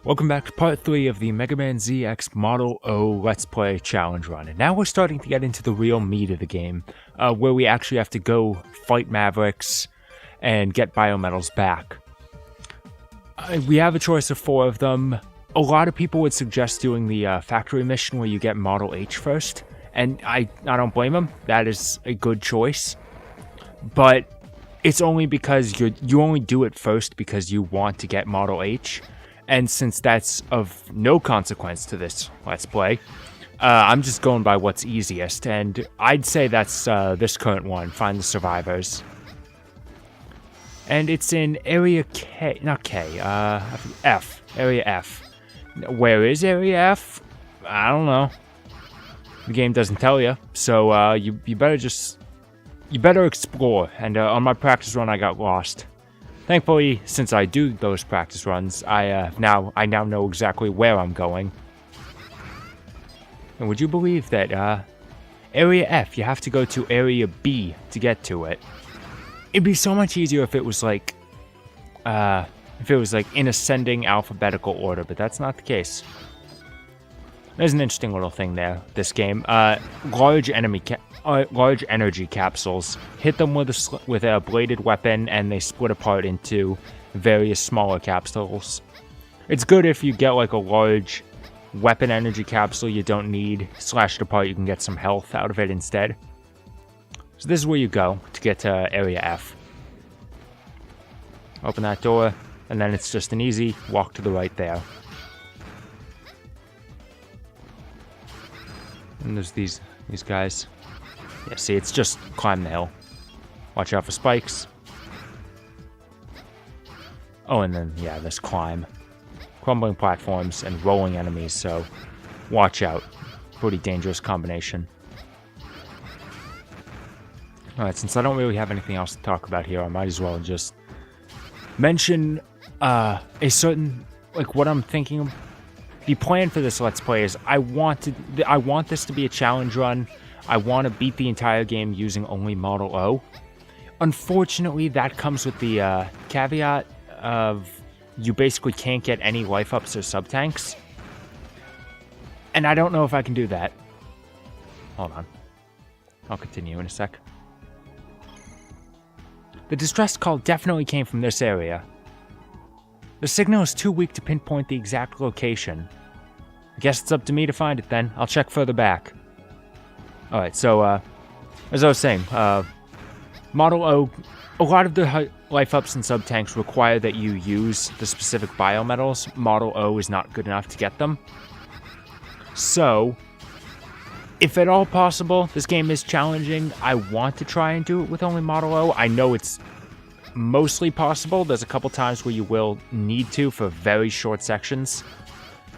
Welcome back to part 3 of the Mega Man ZX Model O Let's Play Challenge Run. And now we're starting to get into the real meat of the game, where we actually have to go fight Mavericks and get Biometals back. We have a choice of 4 of them. A lot of people would suggest doing the factory mission where you get Model H first, and I don't blame them. That is a good choice. But it's only because you only do it first because you want to get Model H. And since that's of no consequence to this Let's Play, I'm just going by what's easiest. And I'd say that's this current one, Find the Survivors. And it's in Area K, not K, F, Area F. Where is Area F? I don't know. The game doesn't tell you, so you better explore. And on my practice run, I got lost. Thankfully, since I do those practice runs, I now know exactly where I'm going. And would you believe that Area F, you have to go to Area B to get to it? It'd be so much easier if it was like in ascending alphabetical order, but that's not the case. There's an interesting little thing there. This game, large energy capsules. Hit them with a bladed weapon, and they split apart into various smaller capsules. It's good if you get like a large weapon energy capsule you don't need. Slash it apart, you can get some health out of it instead. So this is where you go to get to Area F. Open that door, and then it's just an easy walk to the right there. And there's these guys. Yeah, see, it's just climb the hill. Watch out for spikes. Oh, and then, yeah, this climb. Crumbling platforms and rolling enemies, so watch out. Pretty dangerous combination. Alright, since I don't really have anything else to talk about here, I might as well just mention a certain, like, what I'm thinking of. The plan for this Let's Play is I want this to be a challenge run. I want to beat the entire game using only Model O. Unfortunately, that comes with the caveat of you basically can't get any life-ups or sub-tanks. And I don't know if I can do that. Hold on. I'll continue in a sec. The distress call definitely came from this area. The signal is too weak to pinpoint the exact location. I guess it's up to me to find it then. I'll check further back. Alright, so, as I was saying, Model O, a lot of the life-ups and sub-tanks require that you use the specific biometals. Model O is not good enough to get them. So, if at all possible, this game is challenging. I want to try and do it with only Model O. I know it's mostly possible. There's a couple times where you will need to for very short sections.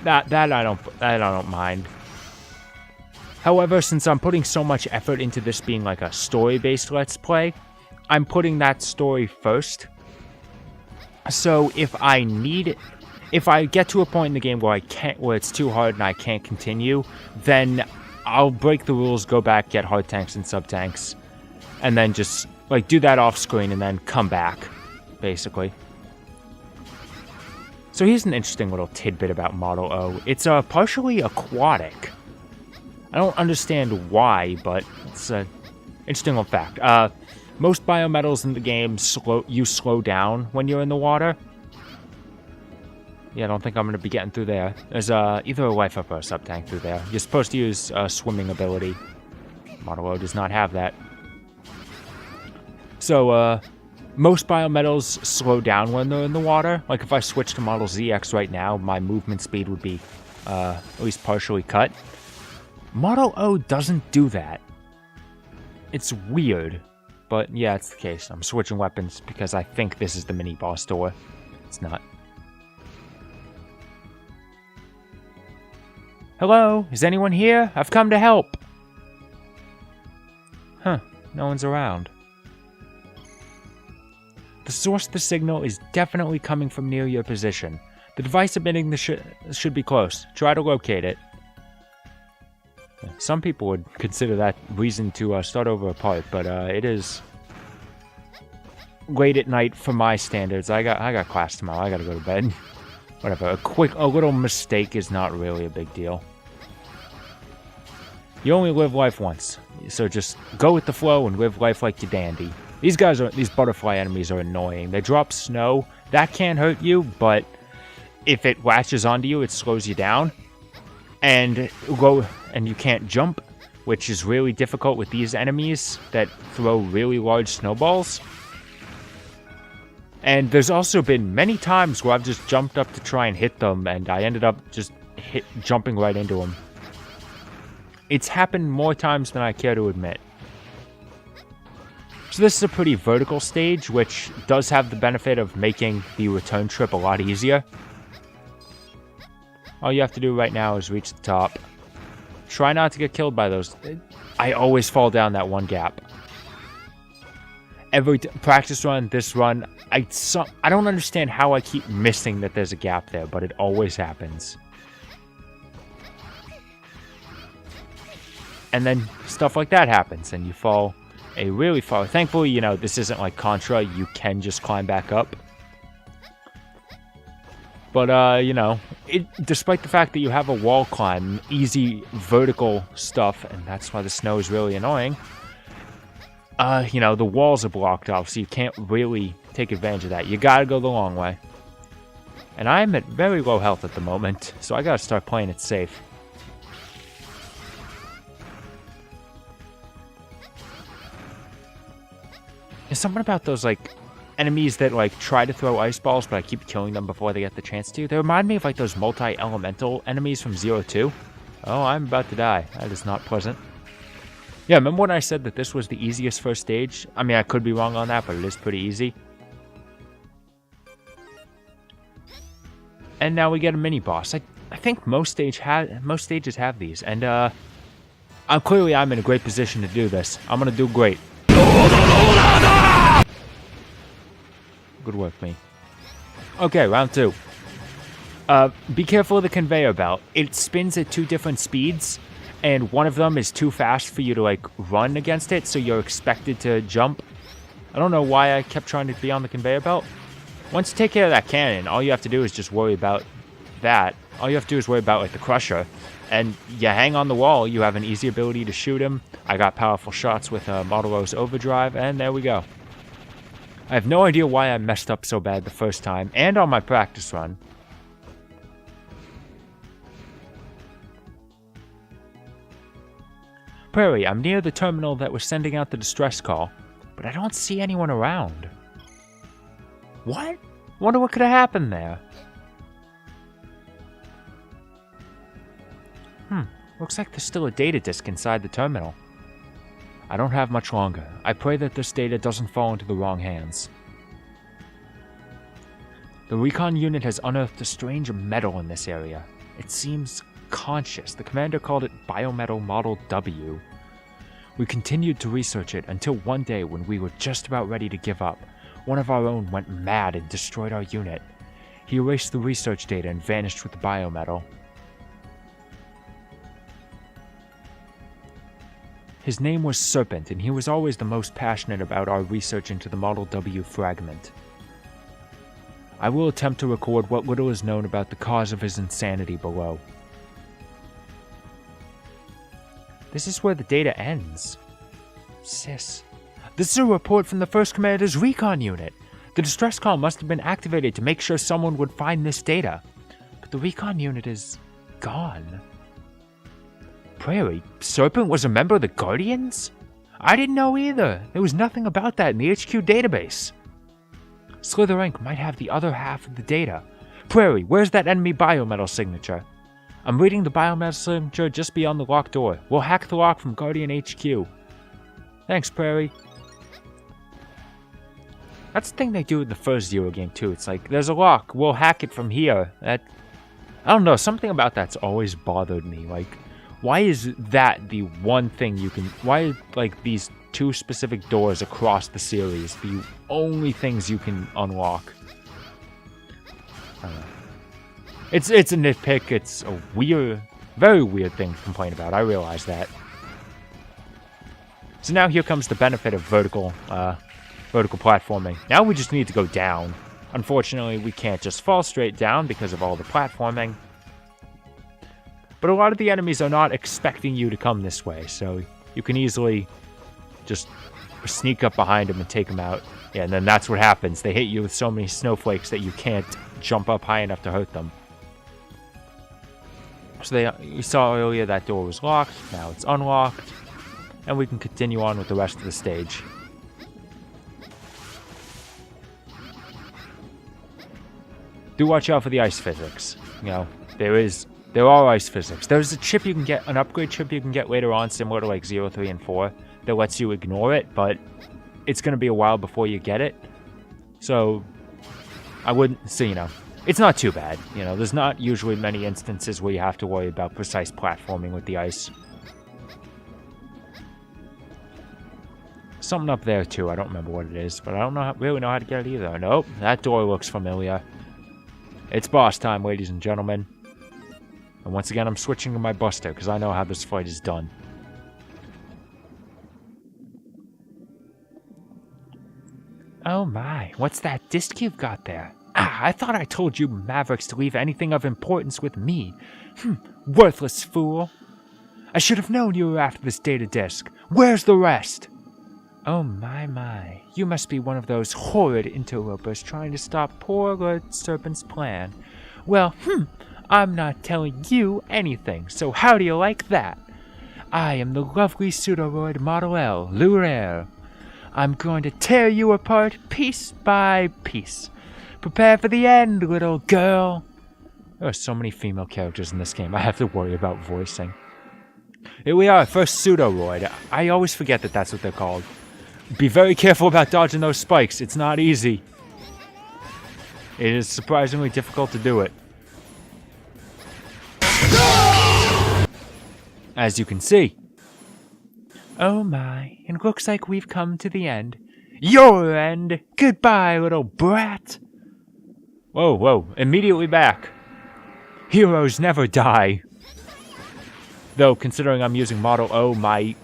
That I don't mind. However, since I'm putting so much effort into this being like a story-based Let's Play, I'm putting that story first. So if I get to a point in the game where it's too hard and I can't continue, then I'll break the rules, go back, get hard tanks and sub-tanks, and then just like do that off screen and then come back, basically. So here's an interesting little tidbit about Model O. It's partially aquatic. I don't understand why, but it's an interesting little fact. Most biometals in the game slow down when you're in the water. Yeah, I don't think I'm going to be getting through there. There's either a life-up or a sub-tank through there. You're supposed to use swimming ability. Model O does not have that. So, most biometals slow down when they're in the water. Like, if I switch to Model ZX right now, my movement speed would be at least partially cut. Model O doesn't do that. It's weird. But, yeah, it's the case. I'm switching weapons because I think this is the mini-boss door. It's not. Hello? Is anyone here? I've come to help. Huh. No one's around. The source of the signal is definitely coming from near your position. The device emitting the should be close. Try to locate it. Some people would consider that reason to start over a part, but it is late at night for my standards. I got class tomorrow. I gotta go to bed. Whatever, a little mistake is not really a big deal. You only live life once, so just go with the flow and live life like you dandy. These butterfly enemies are annoying. They drop snow. That can't hurt you, but if it latches onto you, it slows you down. And you can't jump, which is really difficult with these enemies that throw really large snowballs. And there's also been many times where I've just jumped up to try and hit them, and I ended up just jumping right into them. It's happened more times than I care to admit. So this is a pretty vertical stage, which does have the benefit of making the return trip a lot easier. All you have to do right now is reach the top. Try not to get killed by those. I always fall down that one gap. Every practice run, this run, I don't understand how I keep missing that there's a gap there, but it always happens. And then stuff like that happens, and you fall a really far. Thankfully, you know, this isn't like Contra. You can just climb back up. But, you know, despite the fact that you have a wall climb, easy vertical stuff, and that's why the snow is really annoying, you know, the walls are blocked off, so you can't really take advantage of that. You gotta go the long way. And I'm at very low health at the moment, so I gotta start playing it safe. There's something about those, like, enemies that, like, try to throw ice balls, but I keep killing them before they get the chance to. They remind me of, like, those multi-elemental enemies from Zero 2. Oh, I'm about to die. That is not pleasant. Yeah, remember when I said that this was the easiest first stage? I mean, I could be wrong on that, but it is pretty easy. And now we get a mini-boss. I think most stages have these, and, I'm in a great position to do this. I'm gonna do great. Good work, me. Okay, round 2. Be careful of the conveyor belt. It spins at 2 different speeds, and one of them is too fast for you to, like, run against it, so you're expected to jump. I don't know why I kept trying to be on the conveyor belt. Once you take care of that cannon, all you have to do is just worry about that. All you have to do is worry about, like, the crusher. And you hang on the wall, you have an easy ability to shoot him. I got powerful shots with Model Rose Overdrive, and there we go. I have no idea why I messed up so bad the first time, and on my practice run. Prairie, I'm near the terminal that was sending out the distress call, but I don't see anyone around. What? Wonder what could have happened there. Looks like there's still a data disk inside the terminal. I don't have much longer. I pray that this data doesn't fall into the wrong hands. The recon unit has unearthed a strange metal in this area. It seems conscious. The commander called it Biometal Model W. We continued to research it until one day when we were just about ready to give up. One of our own went mad and destroyed our unit. He erased the research data and vanished with the biometal. His name was Serpent, and he was always the most passionate about our research into the Model W fragment. I will attempt to record what little is known about the cause of his insanity below. This is where the data ends. Sis. This is a report from the First Commander's recon unit. The distress call must have been activated to make sure someone would find this data. But the recon unit is gone. Prairie, Serpent was a member of the Guardians? I didn't know either. There was nothing about that in the HQ database. Slither Inc. might have the other half of the data. Prairie, where's that enemy biometal signature? I'm reading the biometal signature just beyond the locked door. We'll hack the lock from Guardian HQ. Thanks, Prairie. That's the thing they do in the first Zero game too. It's like, there's a lock, we'll hack it from here. I don't know, something about that's always bothered me. Like, why is that the one thing you can... Why, like, these 2 specific doors across the series the only things you can unlock? I don't know. It's a nitpick. It's a weird... Very weird thing to complain about. I realize that. So now here comes the benefit of vertical platforming. Now we just need to go down. Unfortunately, we can't just fall straight down because of all the platforming. But a lot of the enemies are not expecting you to come this way, so you can easily just sneak up behind them and take them out. Yeah, and then that's what happens. They hit you with so many snowflakes that you can't jump up high enough to hurt them. So you saw earlier that door was locked, now it's unlocked, and we can continue on with the rest of the stage. Do watch out for the ice physics. You know, there are ice physics. There's a chip you can get, an upgrade chip you can get later on, similar to like 0, 3, and 4, that lets you ignore it, but it's going to be a while before you get it. So, I wouldn't, so, you know, it's not too bad. You know, there's not usually many instances where you have to worry about precise platforming with the ice. Something up there too, I don't remember what it is, but I don't really know how to get it either. Nope, that door looks familiar. It's boss time, ladies and gentlemen. And once again, I'm switching to my Buster, because I know how this fight is done. Oh my, what's that disc you've got there? Ah, I thought I told you Mavericks to leave anything of importance with me. Worthless fool. I should have known you were after this data disk. Where's the rest? Oh my, you must be one of those horrid interlopers trying to stop poor Lord Serpent's plan. Well, I'm not telling you anything, so how do you like that? I am the lovely Pseudoroid Model L, Luraire. I'm going to tear you apart piece by piece. Prepare for the end, little girl. There are so many female characters in this game I have to worry about voicing. Here we are, first Pseudoroid. I always forget that that's what they're called. Be very careful about dodging those spikes. It's not easy. It is surprisingly difficult to do it. As you can see. Oh my, it looks like we've come to the end. Your end! Goodbye, little brat! Whoa, immediately back. Heroes never die. Though, considering I'm using Model O, my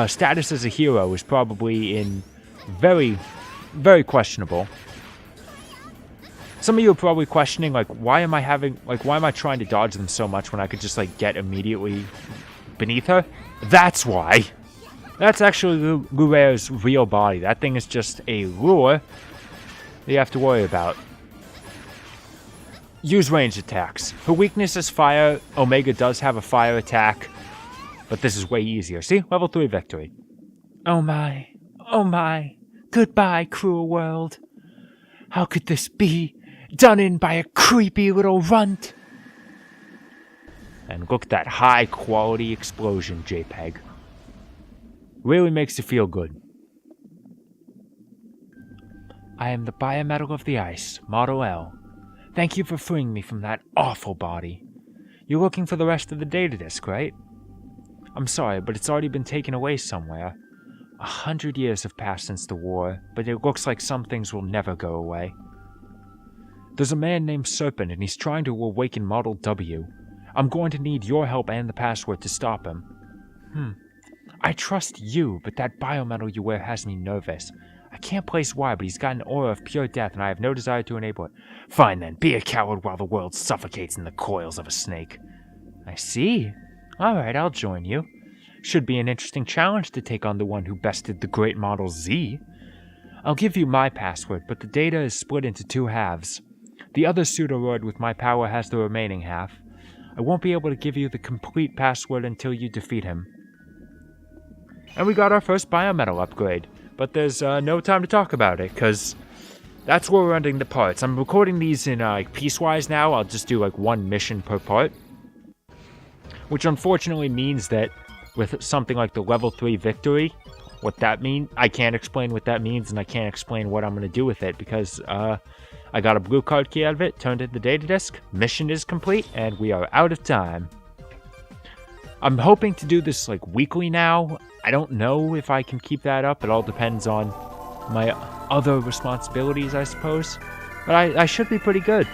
status as a hero is probably in very, very questionable. Some of you are probably questioning, like, why am I trying to dodge them so much when I could just, like, get immediately beneath her? That's why. That's actually Luraire's real body. That thing is just a lure that you have to worry about. Use ranged attacks. Her weakness is fire. Omega does have a fire attack, but this is way easier. See? Level 3 victory. Oh my. Goodbye, cruel world. How could this be? Done in by a creepy little runt. And look at that high quality explosion, JPEG. Really makes you feel good. I am the Biometal of the Ice, Model L. Thank you for freeing me from that awful body. You're looking for the rest of the data disk, right? I'm sorry, but it's already been taken away somewhere. 100 years have passed since the war, but it looks like some things will never go away. There's a man named Serpent, and he's trying to awaken Model W. I'm going to need your help and the password to stop him. I trust you, but that biometal you wear has me nervous. I can't place why, but he's got an aura of pure death, and I have no desire to enable it. Fine then, be a coward while the world suffocates in the coils of a snake. I see. Alright, I'll join you. Should be an interesting challenge to take on the one who bested the great Model Z. I'll give you my password, but the data is split into 2 halves. The other Pseudoroid with my power has the remaining half. I won't be able to give you the complete password until you defeat him. And we got our first biometal upgrade, but there's no time to talk about it, because that's where we're ending the parts. I'm recording these in piecewise now. I'll just do like 1 mission per part, which unfortunately means that with something like the level 3 victory, what that means, I can't explain what that means, and I can't explain what I'm going to do with it, because I got a blue card key out of it, turned in the data disk, mission is complete, and we are out of time. I'm hoping to do this like weekly now. I don't know if I can keep that up. It all depends on my other responsibilities, I suppose. But I should be pretty good.